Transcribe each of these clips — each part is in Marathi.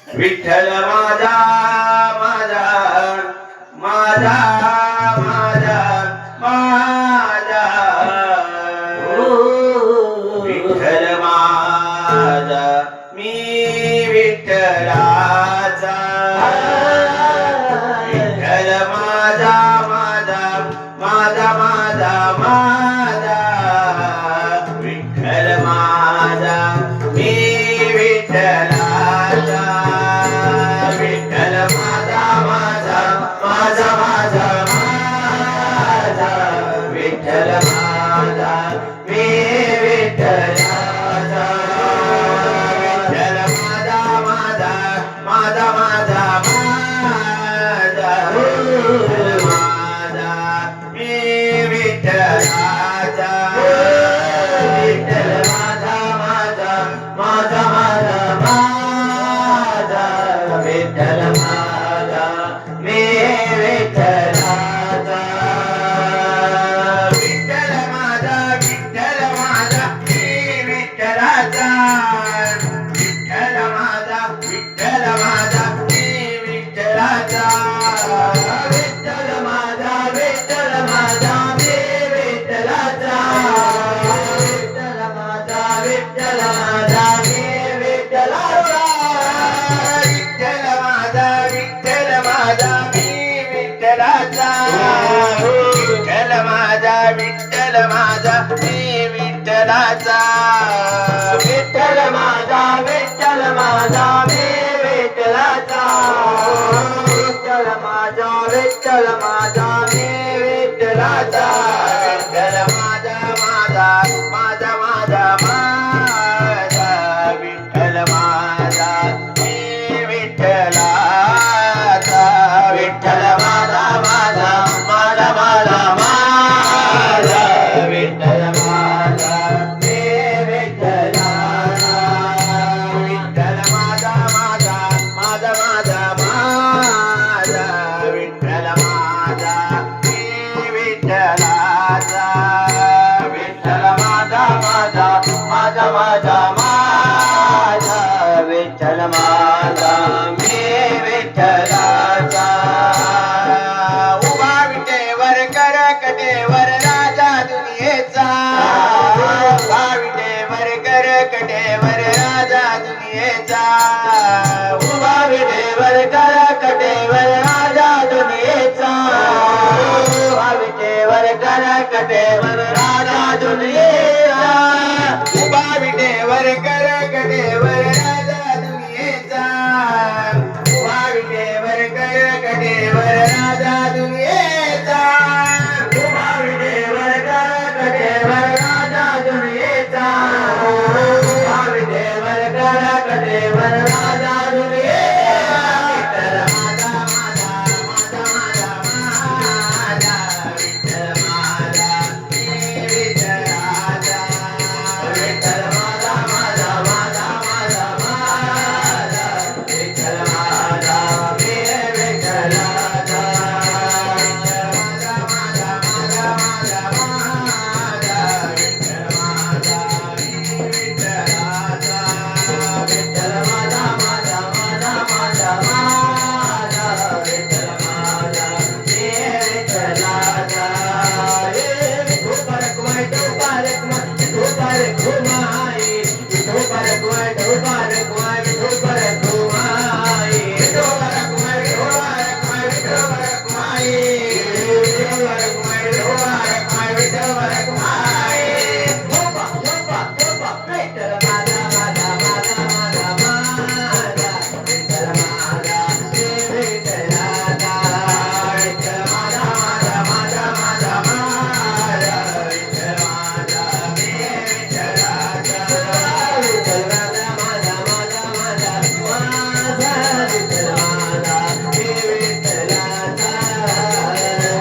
विठ्ठल माझा माझा माझा माझा माझा विठ्ठल माझा मी विठ्ठलाचा विठ्ठल माझा माझा माझा माझा माझा विठ्ठल माझा मी विठ्ठलाचा विठ्ठल माझा माझा माझा माझा माझा विठ्ठल माझा मी विठ्ठलाचा विठ्ठल माझा माझा माझा माझा माझा विठ्ठल माझा मी विठ्ठलाचा विठ्ठल माझा माझा माझा माझा माझा विठ्ठल माझा मी विठ्ठलाचा विठ्ठल माझा विठ्ठल माझा मी विठ्ठलाचा विठ्ठल माझा विठ्ठल माझा मी विठ्ठलाचा विठ्ठल माझा विठ्ठल माझा मी विठ्ठलाचा विठ्ठल माझा विठ्ठल माझा मी विठ्ठलाचा विठ्ठल माझा विठ्ठल माझा मी विठ्ठलाचा विठ्ठल माझा विठ्ठल माझा मी विठ्ठलाचा विठ्ठल माझा विठ्ठल माझा मी विठ्ठलाचा विठ्ठल माझा विठ्ठल माझा मी विठ्ठलाचा विठ्ठल माझा माझा माझा माझा माझा विठ्ठल माझा हे विठ्ठलाचा विठ्ठल माझा माझा माझा माझा माझा विठ्ठल माझा हे विठ्ठलाचा विठ्ठल माझा माझा माझा माझा माझा विठ्ठल माझा हे विठ्ठलाचा विठ्ठल माझा माझा माझा माझा माझा विठ्ठल माझा मी विठ्ठलाचा उभा विटेवर करकटेवर राजा दुनियेचा उभा विटेवर करकटेवर राजा दुनियेचा उभा विटेवर करकटेवर राजा दुनियेचा उभा विटेवर करकटेवर राजा दुनियेचा उभा विटेवर करकटेवर राजा दुनियेचा उभा विटेवर करकटेवर राजा दुनियेचा उभा विटेवर करकटेवर राजा दुनियेचा उभा विटेवर करकटेवर राजा दुनियेचा विठ्ठल माझा माझा माझा माझा विठ्ठल माझा हे विठ्ठलाचा विठ्ठल माझा माझा माझा माझा माझा विठ्ठल माझा हे विठ्ठलाचा विठ्ठल माझा माझा माझा माझा माझा विठ्ठल माझा हे विठ्ठलाचा विठ्ठल माझा माझा माझा माझा माझा विठ्ठल माझा हे विठ्ठलाचा हे विठोबारकमाय विठोबारकमाय विठोबारकमाय विठोबारकमाय विठोबारकमाय विठोबारकमाय विठोबारकमाय विठोबारकमाय विठोबारकमाय विठोबारकमाय विठोबारकमाय विठोबारकमाय झोपा झोपा झोपा विठ्ठल माझा माझा माझा माझा माझा विठ्ठल माझा हे विठ्ठलाचा विठ्ठल माझा माझा माझा माझा माझा विठ्ठल माझा हे विठ्ठलाचा विठ्ठल माझा माझा माझा माझा माझा विठ्ठल माझा हे विठ्ठलाचा माझा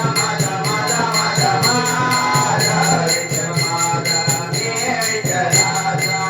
माझा माझा माझा माझा विठ्ठल माझा हे विठ्ठलाचा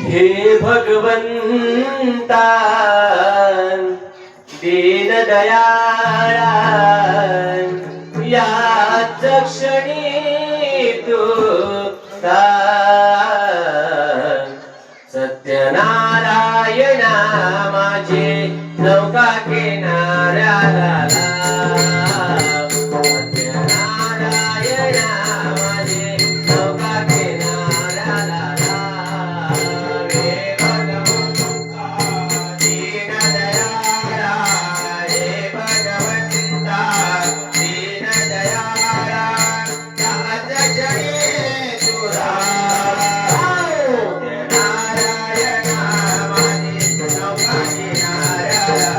हे भगवंता दीन दयाळा याच क्षणी तू सत्यनारायणा माझे नौका किनाऱ्याला सत्यनारायणा माझे नौका किनाऱ्याला हे भगवंता दीन दयाळा हे भगवंता दीन दयाळा याच क्षणी तुला नारायणा माझे नौका किनाऱ्याला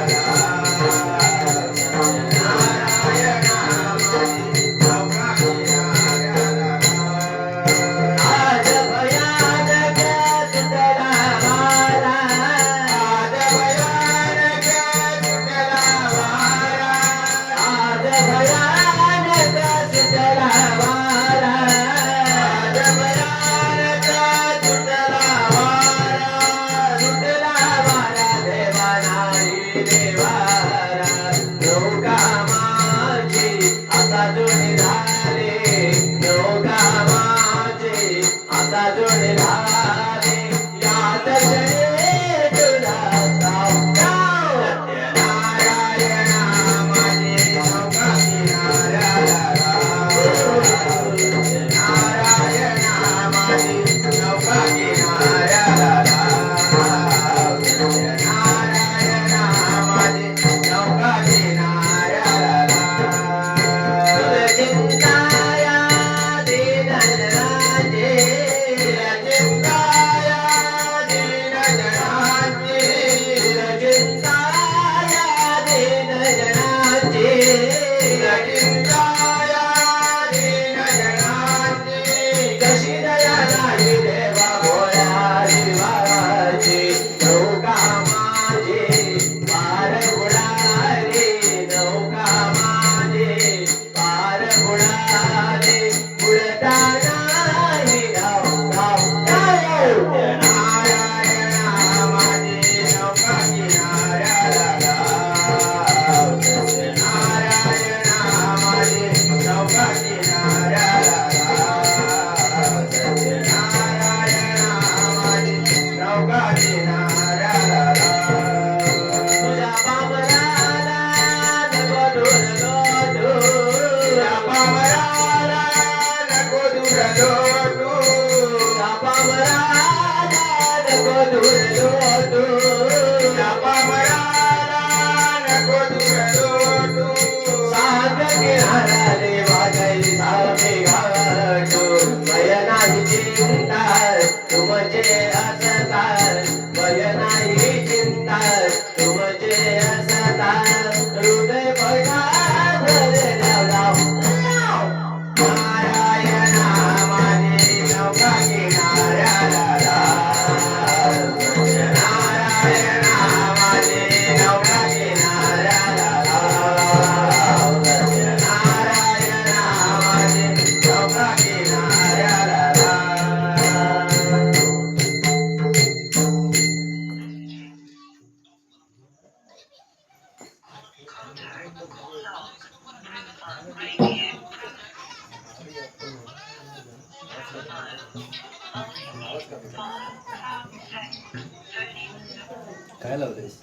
काय लावतेस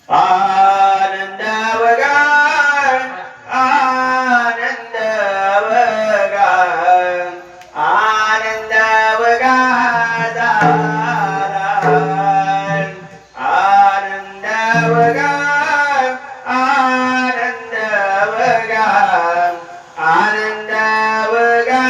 आनंद बघा आनंद बघा आनंद बघा आनंद बघा आनंद बघा आनंद बघा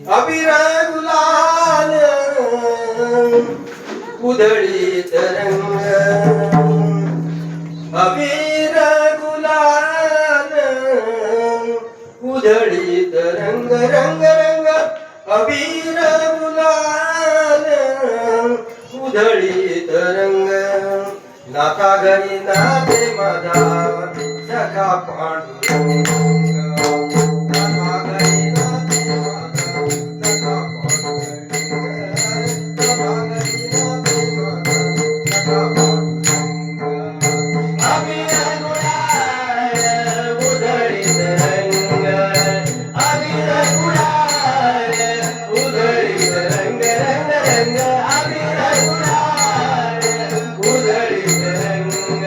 अबीर गुलाल उधळीत रंग अबीर गुलाल उधळीत रंग रंग रंग अबीर गुलाल उधळीत रंग नाता घरी नाते माझा सखा पांडुरंग नाता घरी नाते माझा सखा पांडुरंग नाता घरी नाते माझा सखा पांडुरंग अबीर गुलाल उधळीत रंग अबीर गुलाल उधळीत रंग रंग रंग अबीर गुलाल उधळीत रंग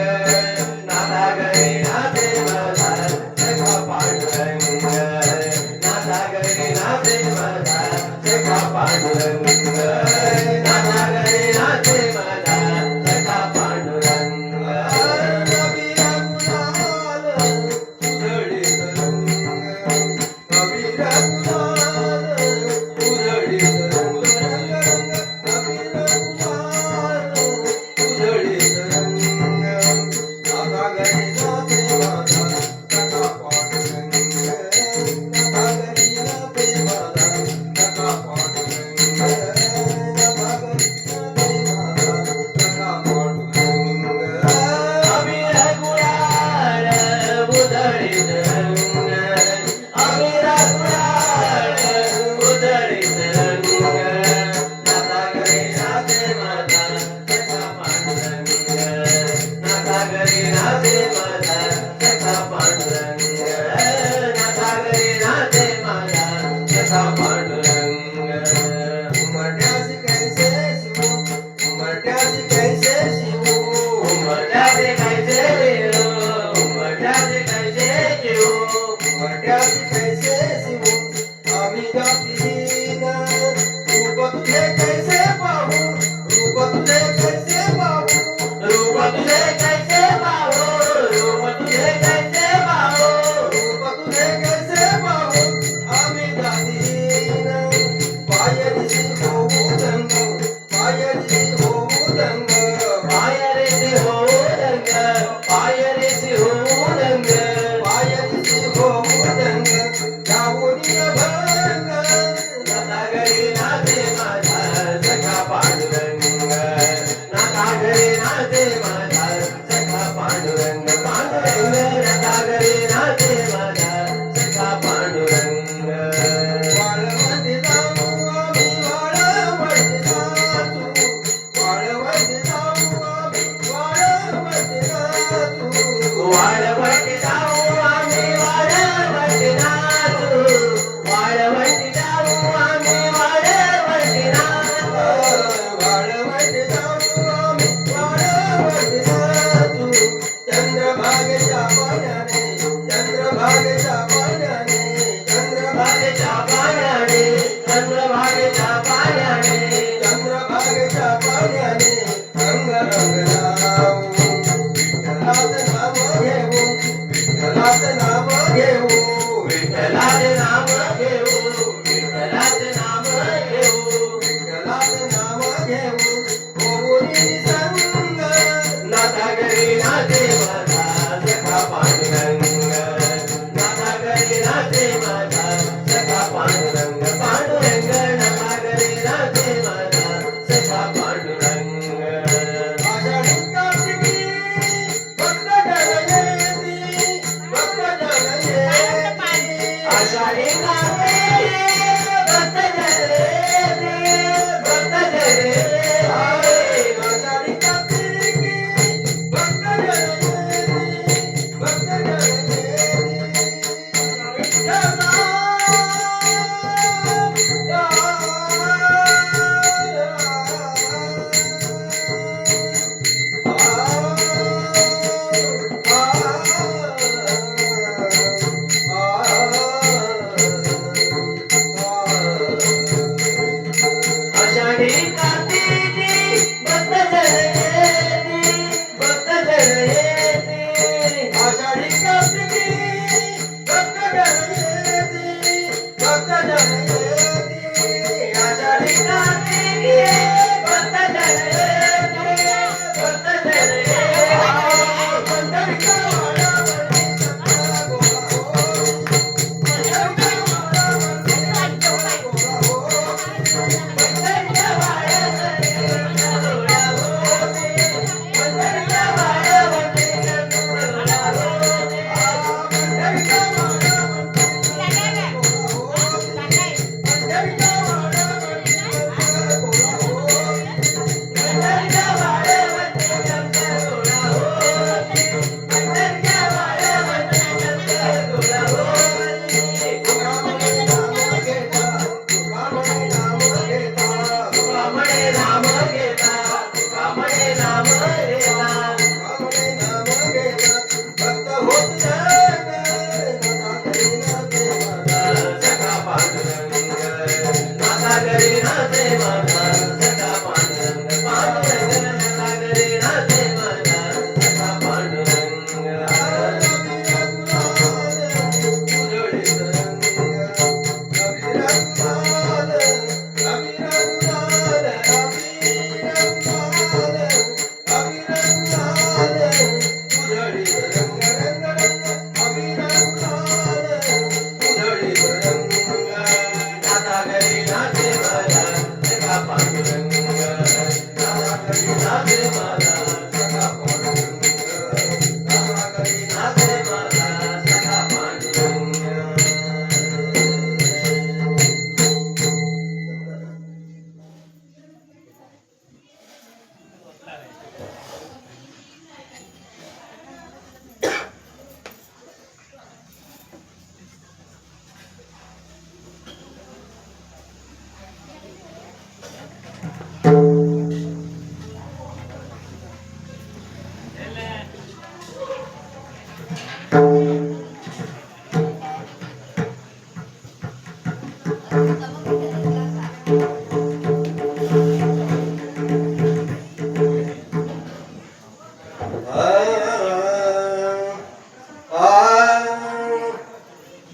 नाता घरी नाते माझा सखा पांडुरंग नाता घरी नाते माझा सखा पांडुरंग नाता घरी नाते माझा सखा पांडुरंग अबीर गुलाल उधळीत रंग अबीर गुलाल उधळीत रंग रंग रंग अबीर गुलाल उधळीत रंग नाता घरी नाते माझा सखा पांडुरंग नाता घरी नाते माझा सखा पांडुरंग नाता घरी नाते माझा सखा पांडुरंग अबीर गुलाल उधळीत रंग अबीर गुलाल उधळीत रंग नाता घरी नाते माझा सखा पांडुरंग नाता घरी नाते माझा सखा पांडुरंग नाता घरी नाते माझा सखा पांडुरंग उमरट्यासी कैसे शिवू उमरट्यासी कैसे शिवू उमरट्यासी कैसे शिवू उमरट्यासी कैसे शिवू उमरट्यासी कैसे शिवू आम्ही जातीहीन रूप तुझे कैसे पाहू रूप तुझे कैसे पाहू रूप तुझे कैसे पाहू रूप तुझे कैसे पाहू रूप तुझे कैसे पाहू आम्ही जातीहीन पायरीशी होऊ दंग पायरीशी होऊ दंग पायरीशी होऊ दंग पायरीशी होऊ दंग पायरीशी होऊ दंग जाऊनी भंग नाता घरी नाते माझा सखा पांडुरंग नाता घरी नाते माझा सखा पांडुरंग पांडुरंग नाता घरी नाते माझा सखा पांडुरंग वाळवंटी जाऊ आम्ही वाळवंटी जाऊ वाळवंटी जाऊ आम्ही वाळवंटी जाऊ वाळवंटी जाऊ आम्ही वाळवंटी जाऊ वाळवंटी जाऊ आम्ही वाळवंटी जाऊ वाळवंटी जाऊ आम्ही वाळवंटी जाऊ चंद्रभागेच्या पाण्याने चंद्रभागेच्या पाण्याने चंद्रभागेच्या पाण्याने चंद्रभागेच्या पाण्याने चंद्रभागेच्या पाण्याने रंग रंग लावू विठ्ठलाचं नाव घेऊ विठ्ठलाचं नाव घेऊ विठ्ठलाचे नाव घेऊ विठ्ठलाचे नाव घेऊ विठ्ठलाचे नाव घेऊ होऊनी संग नाता घरी नाते माझा सखा पांडुरंग नाता घरी नाते माझा सखा पांडुरंग पांडुरंग नाता घरी नाते माझा सखा पांडुरंग आषाढी नाम घेता पावणे नाम घेता भक्त होत नाथा घरी नाथे माझा सखा पांडुरंग नाथा घरी नाथे माझा सखा पांडुरंग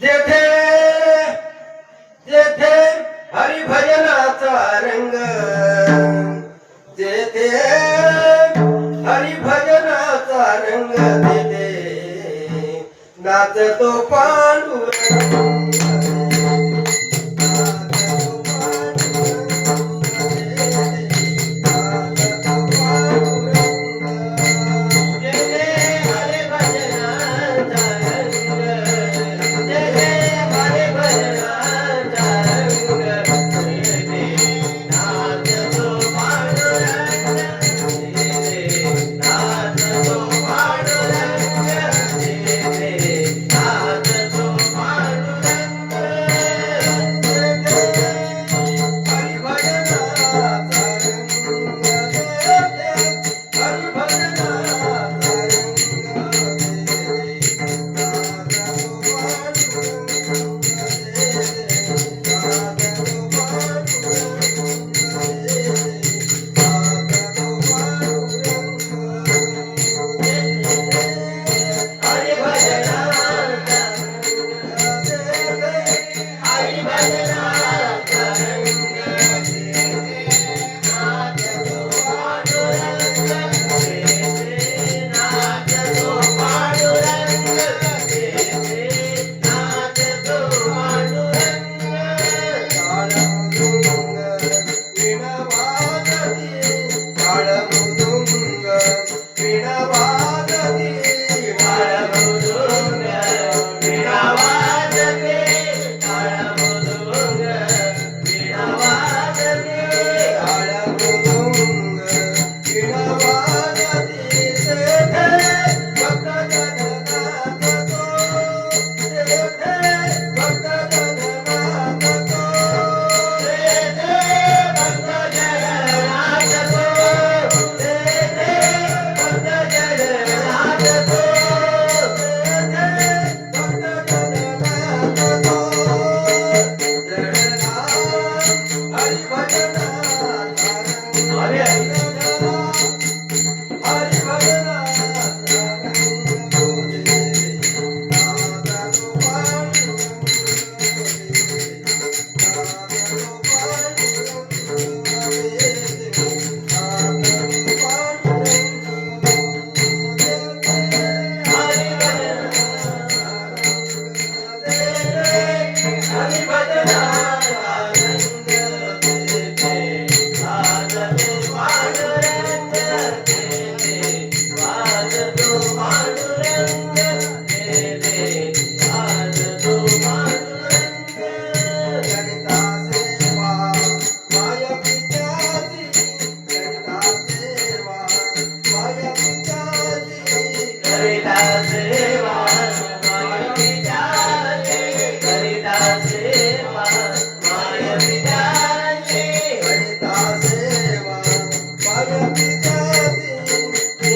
जेथे जेथे हरिभजनाचा रंग जेथे हरिभजनाचा रंग तेथे नाचतो पांडुरंग नाथ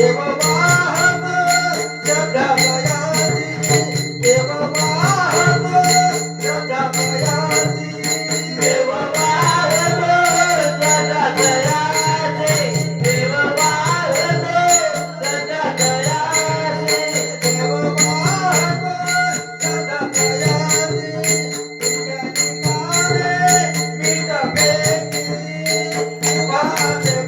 देव वाहत श्रद्धा दयाची देव वाहत श्रद्धा दयाची देव वाहत सदा दयाचे देव वाहत सदा दयाचे देव वाहत श्रद्धा दयाची मीठ पेटी वाहते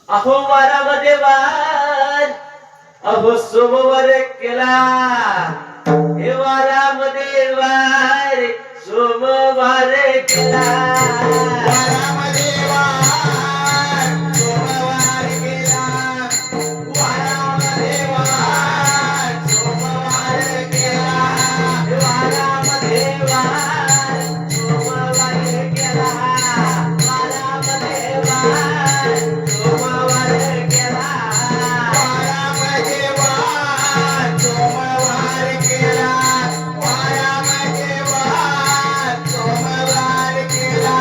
अहो वारामध्ये वार अहो सोमवार केला हे वारामध्ये वार सोमवार केला वारामध्ये वार सोमवार केला वारामध्ये वार सोमवार केला वारामध्ये वार सोमवार केला वारामध्ये वार सोमवार केला वारामध्ये वार सोमवार केला वारामध्ये वार सोमवार केला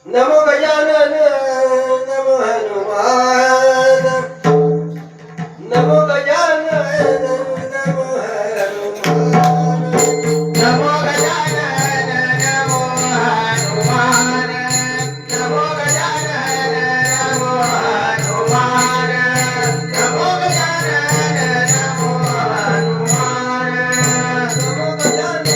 नमो गजानन नमो हनुमान नमो गजानन नमो हनुमान नमो गजानन नमो हनुमान नमो गजानन नमो हनुमान नमो गजानन नमो हनुमान नमो गजानन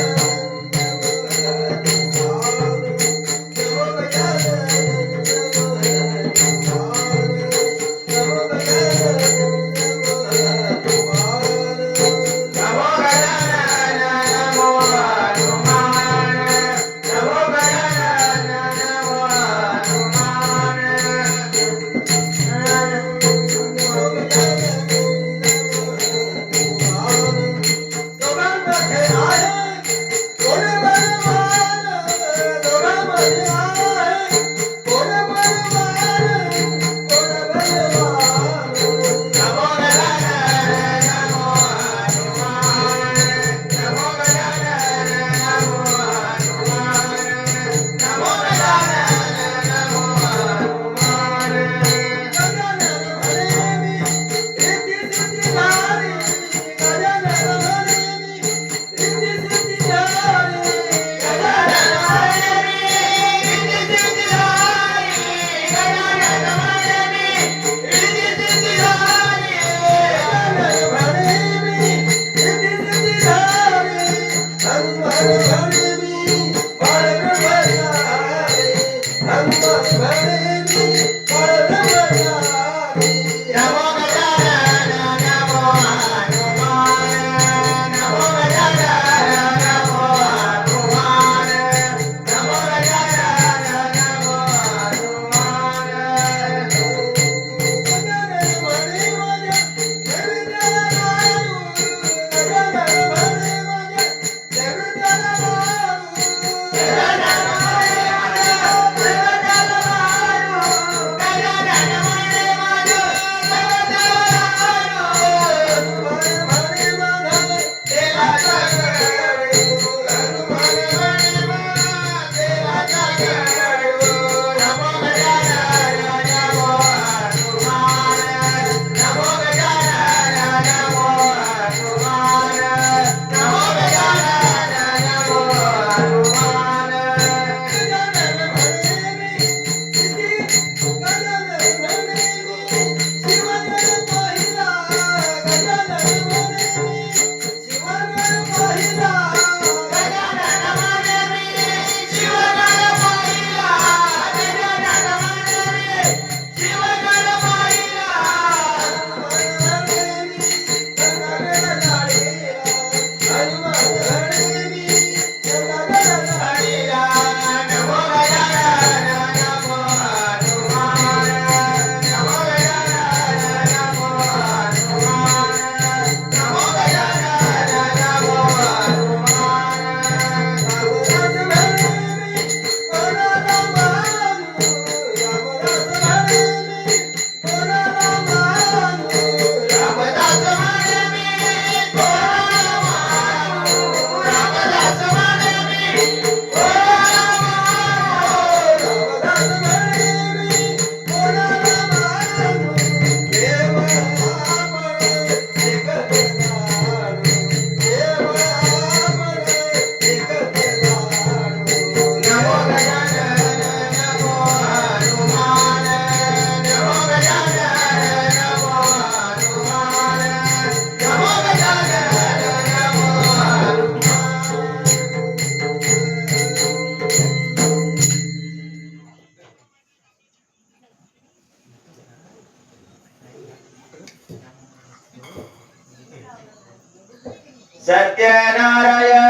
सत्यनारायण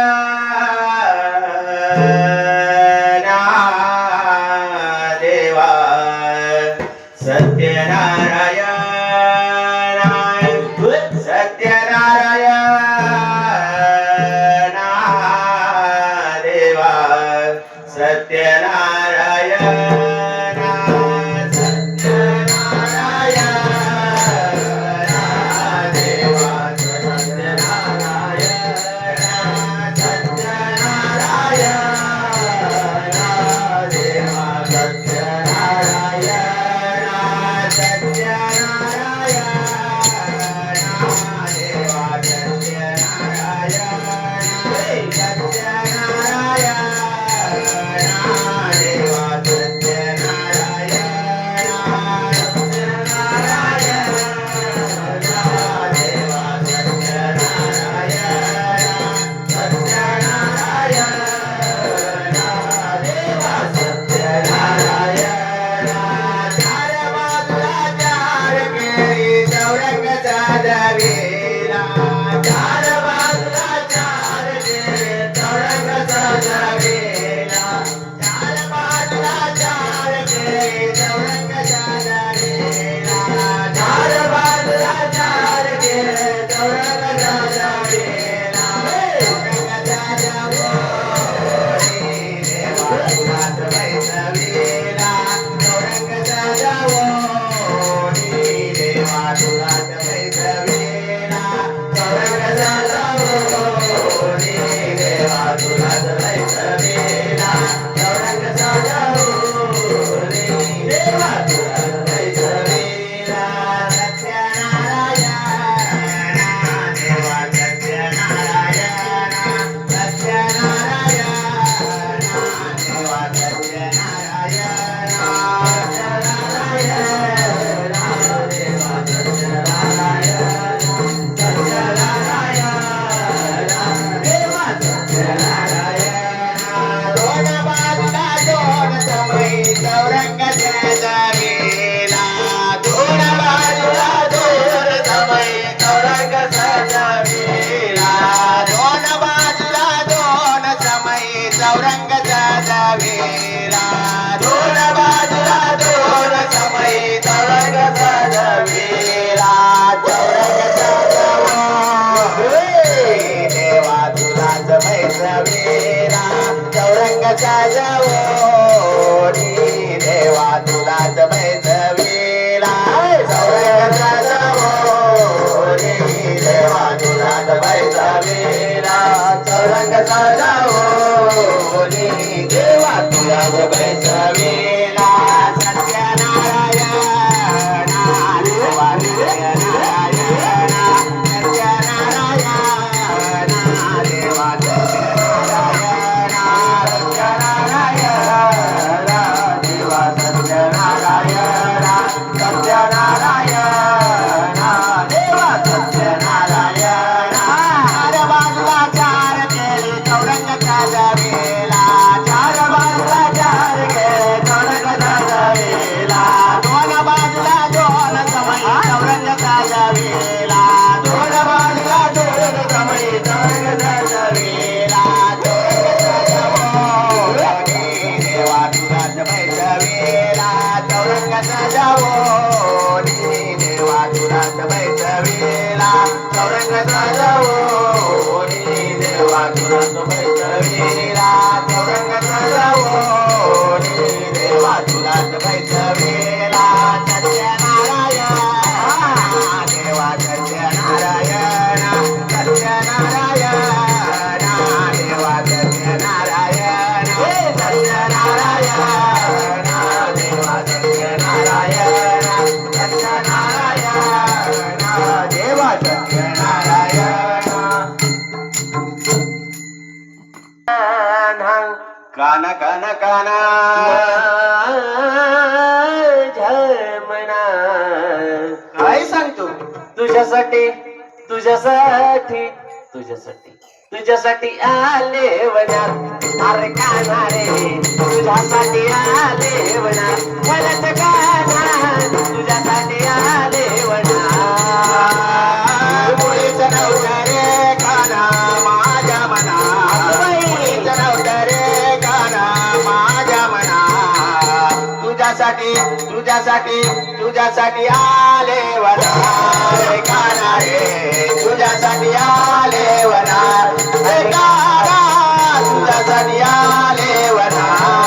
काना काना काना झमना काय सांगतो तुझ्यासाठी तुझ्यासाठी तुझ्यासाठी तुझ्यासाठी आले वनात अरे काना रे तुझ्यासाठी आले वनात वनात काना तुझ्यासाठी आले वनात मुळीच नव्हतं रे काना माझ्या मना मुळीच नव्हतं रे काना माझ्या मना तुझ्यासाठी तुझ्यासाठी तुझ्यासाठी आले वना रे काना रे तुझ्यासाठी आले वना रे काना तुझ्यासाठी आले वना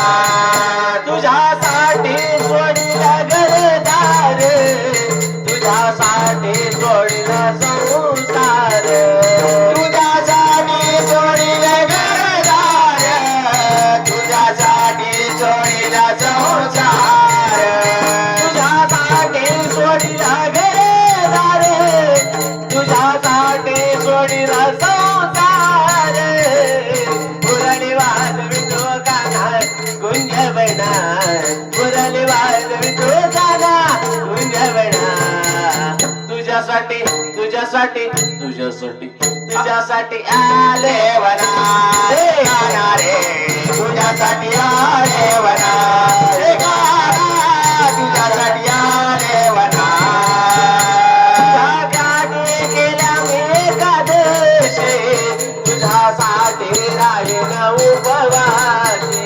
गुंजवना मुरली वाजवी तुझाना गुंजवना तुझ्यासाठी तुझ्यासाठी तुझ्यासाठी तुझ्यासाठी आले वना गाना रे तुझ्यासाठी आले वना हे गाना तुझ्यासाठी आले वना गाडी गेल्या मी एकादशी तुझ्यासाठी राहीन उपवासी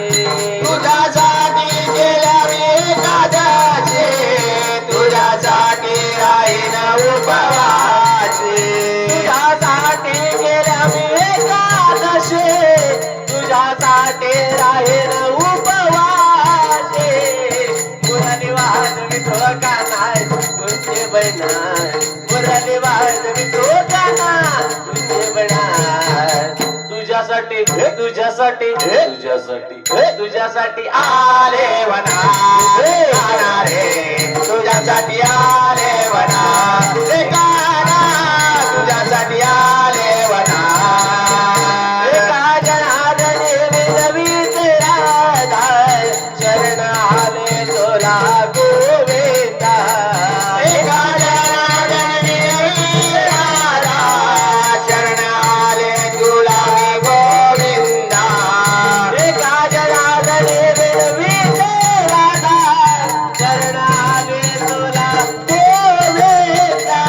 तुझ्यासाठी गेल्या मी कादाचे तुझ्यासाठी राहीन उपवासी तुझ्यासाठी गेल्या मी एकादशी तुझ्यासाठी राहीन उपवासी मुरली वाजवी ठोका नाही तुझे बना मुरली वाजवी ठोका ना तुझे बना तुझ्यासाठी तुझ्यासाठी तुझ्यासाठी तुझ्यासाठी आले वना गाना रे तुझ्यासाठी आले वना हे गाना तुझ्यासाठी आले वना शरण आले तोला गोविंदा शरण आले तुला गोविंदा शरण आले तोला गोविंदा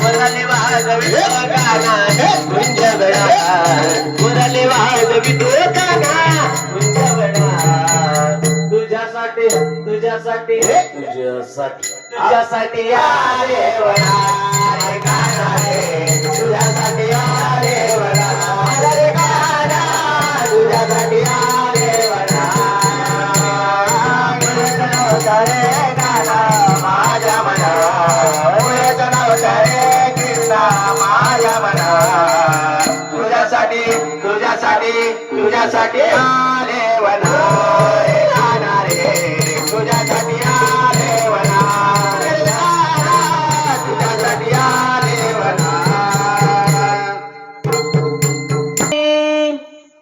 मुरली वाजवी गाना गुंजवना मुरली वाजवी गाना गुंजवना तुझ्यासाठी तुझ्यासाठी तुझ्यासाठी तुझ्यासाठी आले वना गाना रे तुझ्यासाठी आले वना रे गाना तुझ्यासाठी आले वना रे गाना माझ्या मना रे कृष्णा माझ्या मना तुझ्यासाठी तुझ्यासाठी तुझ्यासाठी आले वना गाना रे तुझ्यासाठी आले वना तुझ्यासाठी आले वना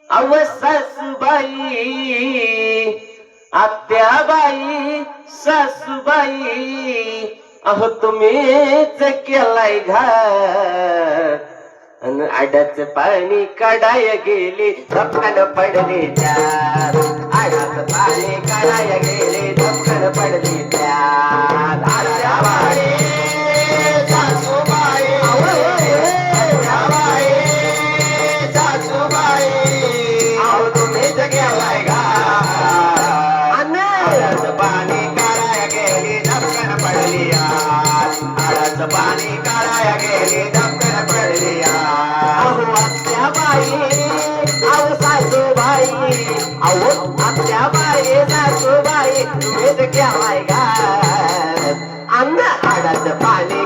अव सासूबाई आत्याबाई सासूबाई अहो तुम्हीच केलाय घात अन आडाच पाणी काढाय गेली धपकन पडली त्यात आडाच पाणी काढाय गेली धपकन पडली त्यात आत्याबाई सासूबाई आत्याबाई सासूबाई अहो तुम्हीच केलाय आडाच पाणी काढाय गेली धपकन पडली आडाच पाणी काढाय गेली धपकन पडली अहो आत्याबाई अहो सासूबाई अहो आत्याबाई सासूबाई तुम्हीच केलाय घात अन्न आडाच पाणी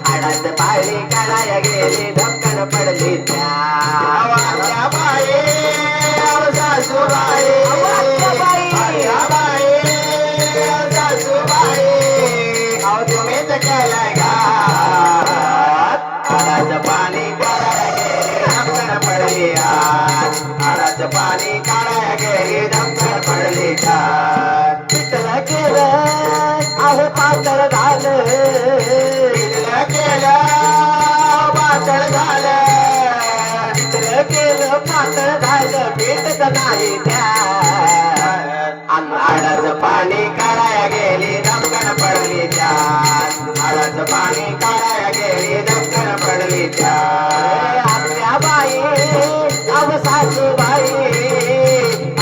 आडाच पाणी काढाय गेली धपकन पडली त्या आत्याबाई सासूबाई आत्याबाई सासूबाई अहो तुम्हीच केलाय आडाच पाणी काढाय गेली धपकन पडली आडाच पाणी काढाय गेली धपकन पडली पिठलं केलं अहो पातळ झालं पिठलं केलं पातळ झालं पिठलं केलं पातळ झालं पेटत नाही त्या आडाच पाणी काढाय गेली धपकन पडली आडाच पाणी काढाय गेली धपकन पडली आत्याबाई अहो सासूबाई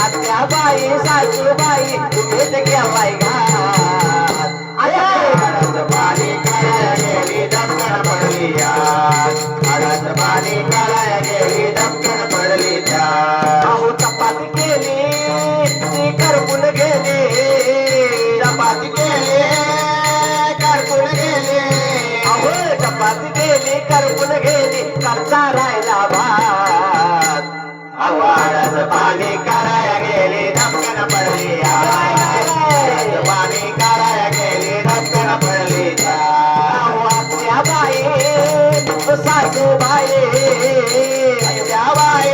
आत्याबाई सासूबाई तुम्हीच केलाय घात आडाच पाणी काढाय गेली धपकन पडली आडाच पाणी काढाय गेली धपकन पडली अहो चपाती केली ती करपून गेली चपाती केली करपून गेली अहो चपाती गेली करपून गेली कच्चा राहिला भात आडाच पाणी काढाय गेली धपकन पडली आडाच पाणी काढाय गेली धपकन पडली अहो आत्याबाई सासूबाई आत्याबाई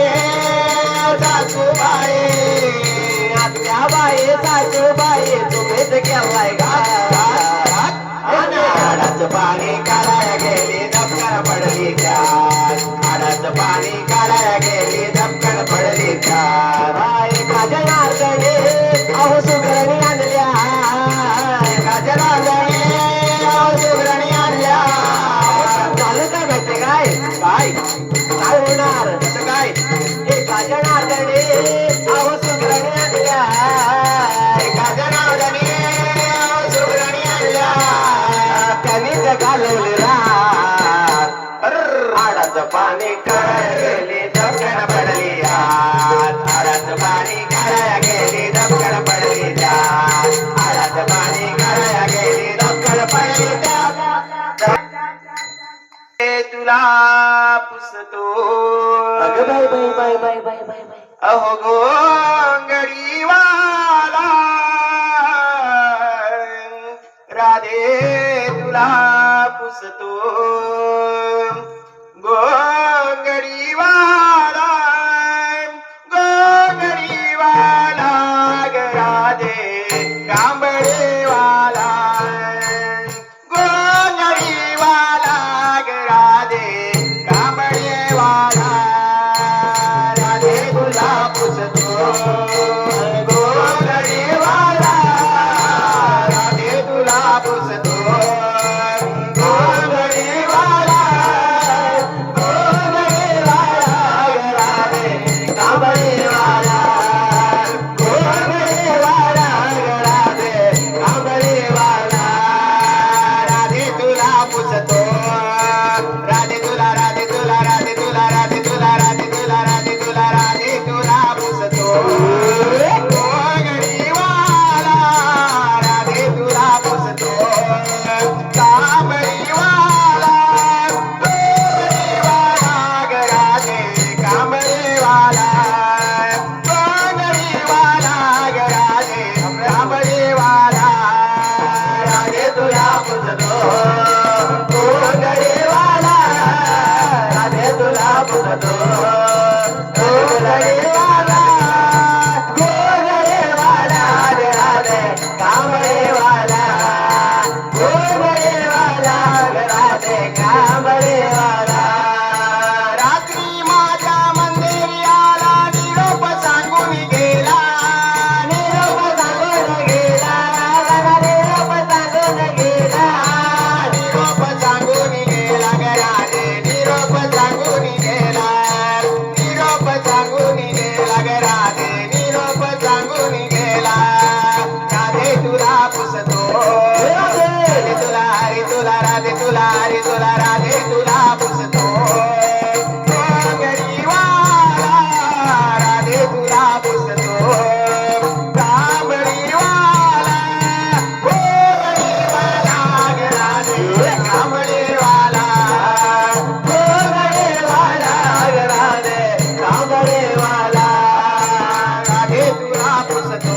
बाई सासूबाई तुम्हीच केलाय घात हाडाचं पाणी काढाया गेली धपकन पडली त्यात हाडाचं पाणी काढाया गेली धपकन पडली त्यात बाई गजनार्दने अहो सुगरणी आणल्या गजनार्दने सुगरणी आणल्या झालं काय माहिती काय काय काय होणार कसं काय हे गजनार्दने अहो सुगरणी आणल्या गजनार्दने सुगरणी आणल्या त्यांनीच घालवले रात हाडाचं पाणी काढाया गेली धपकन पडली आत हाडाचं पाणी काढाया गेली धपकन पडली त्यात हाडाचं पाणी काढाया गेली धपकन पडली त्यात तुला पुसतो अगं बाई बाई बाई बाई बाई बाई बाई अहो गोंगडीवाला राधे तुला पुसतो गोंगडीवाला गोंगडीवाला ग राधे कांबळेवाला गोंगडीवाला ग राधे कांबळेवाला राधे तुला पुसतो गोंगडीवाला राधे तुला पुसतो गोंगडीवाला गोंगडीवाला ग राधे कांबळेवाला गोंगडीवाला ग राधे कांबळेवाला राधे तुला पुसतो राधे तुला राधे तुला राधे तुला राधे तुला राधे तुला राधे तुला राधे तुला पुसतो गोंगडीवाला राधे तुला पुसतो कांबळीवाला गोंगडीवाला ग राधे कांबळीवाला गोंगडीवाला ग राधे कांबळीवाला राधे तुला पुसतो गोंगडीवाला राधे तुला पुसतो गोंगडीवाला गोंगडीवाला ग राधे कांबळीवाला गोंगडीवाला ग राधे कांबळीवाला रात्री माझ्या मंदिरी आला निरोप सांगून गेला निरोप सांगून गेला निरोप सांगून गेला निरोप सांगून गेला ग राधे निरोप सांगून गेला निरोप सांगून गेला ग राधे निरोप सांगून गेला राधे तुला पुसतो राधे तुला हरी तुला राधे तुला हरी तुला राधे तुला पुसतो गोंगडीवाला राधे तुला पुसतो कांबळीवाला गोंगडीवाला ग राधे कांबळीवाला गोंगडीवाला ग राधे कांबळीवाला राधे तुला पुसतो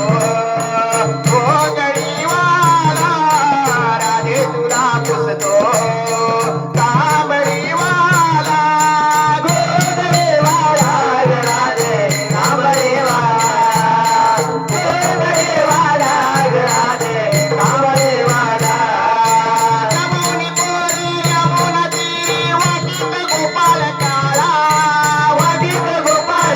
गोंगडीवाला राधे तुला पुसतो कांबळीवाला गोंगडीवाला ग राधे कांबळीवाला गोंगडीवाला ग राधे कांबळीवाला यमुनी पोरी यमुना तीरी वाटीत गोपाल काळा वाटीत गोपाल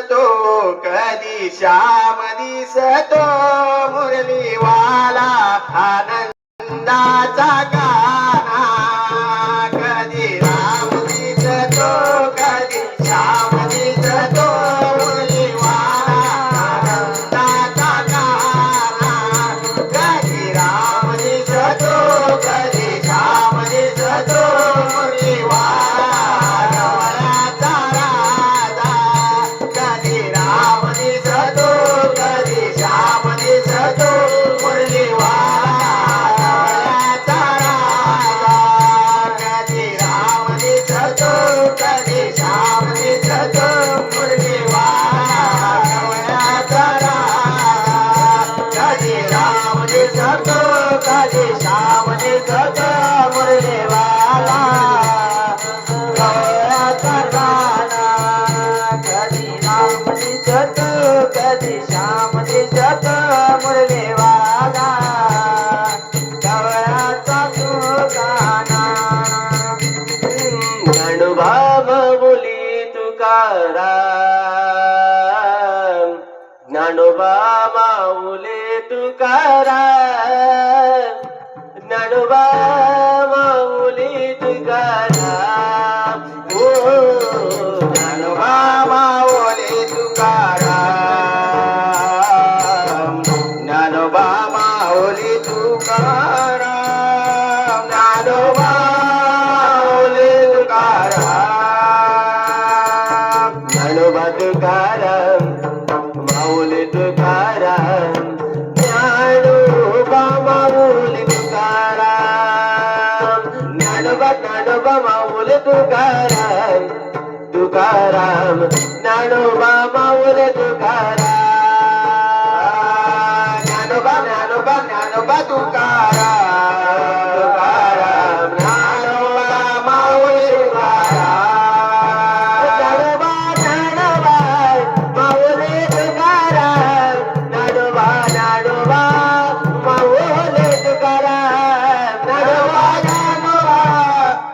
दिसतो कधी श्याम दिसतो मुरलीवाला आनंदाचा गाणा कधी राम दिसतो कधी श्याम दिसतो मुरलीवाला आनंदाचा गाणा कधी राम दिसतो कधी श्याम दिसतो मुरलीवाला डोळ्याचा राजा कधी राम दिसतो कधी श्याम दिसतो मुरलीवाला डोळ्याचा राजा कधी राम दिसतो कधी श्याम दिसतो मुरलीवाला डोळ्याचा राजा कधी राम दिसतो कधी श्याम दिसतो मुरलीवाला डोळ्याचा राजा कधी राम दिसतो कधी श्याम दिसतो मुरलीवाला डोळ्याचा गाणा ज्ञानोबा माऊली तुकाराम ज्ञानोबा माऊली तुकाराम ज्ञानोबा माऊली तुकाराम ओ ज्ञानोबा माऊली तुकाराम ज्ञानोबा माऊली तुकाराम ज्ञानोबा माऊली तुकाराम ज्ञानोबा तुकाराम माऊली तुकाराम ज्ञानोबा माऊली तुकाराम ज्ञानोबा ज्ञानोबा माऊली तुकाराम तुकाराम ज्ञानोबा माऊली तुकाराम ज्ञानोबा ज्ञानोबा ज्ञानोबा तुकाराम तुकाराम ज्ञानोबा माऊली तुकाराम ज्ञानोबा ज्ञानोबा माऊली तुकाराम ज्ञानोबा ज्ञानोबा माऊली तुकाराम ज्ञानोबा ज्ञानोबा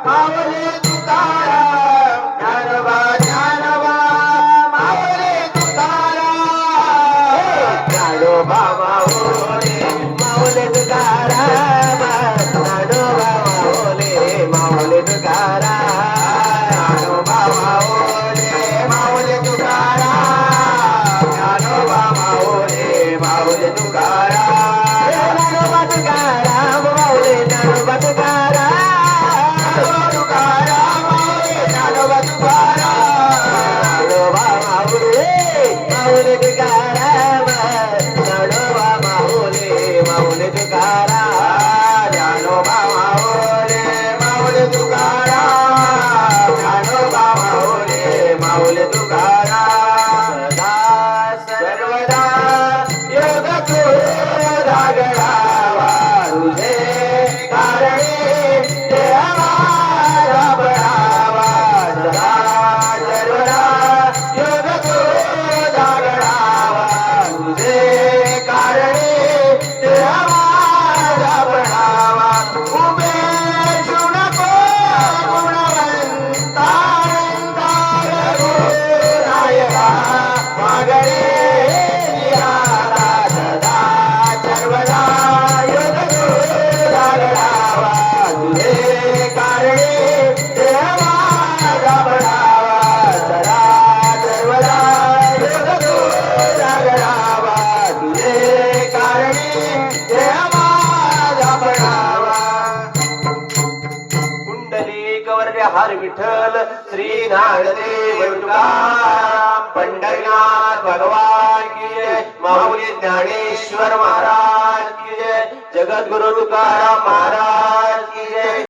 माऊली तुकाराम ज्ञानोबा ज्ञानोबा माऊली तुकाराम ज्ञानोबा माऊली माऊली तुकाराम ज्ञानोबा माऊली माऊली तुकाराम ज्ञानोबा माऊली माऊली तुकाराम ज्ञानोबा माऊली माऊली तुकाराम ज्ञानोबा तुकाराम माऊली ज्ञानोबा तुकाराम तुकाराम माऊली ज्ञानोबा तुकाराम ज्ञानोबा माऊली माऊली तुकाराम ज्ञानोबा माऊली माऊली तुकाराम ज्ञानोबा माऊली माऊली तुकाराम ज्ञानोबा माऊली माऊली तुकाराम सदा सर्वदा योग धागडावा तुझे कारणे देवा बळावा सदा सर्वदा योग धागडावा तुझे कारणे देवा बळावा उभे नको गुणवंता नायका मागणे निराला सदा सर्वदा योग धागडावा तुझे कारणे देवा बळावा सदा सर्वदा योग धागडावा तुझे कारणे देवा बळावा कुंडलिक वर्य हर विठ्ठल श्री ज्ञानदेव तुकाराम पंढरीनाथ भगवान की जय माऊली ज्ञानेश्वर महाराज की जय जगद्गुरु तुकाराम महाराज की जय।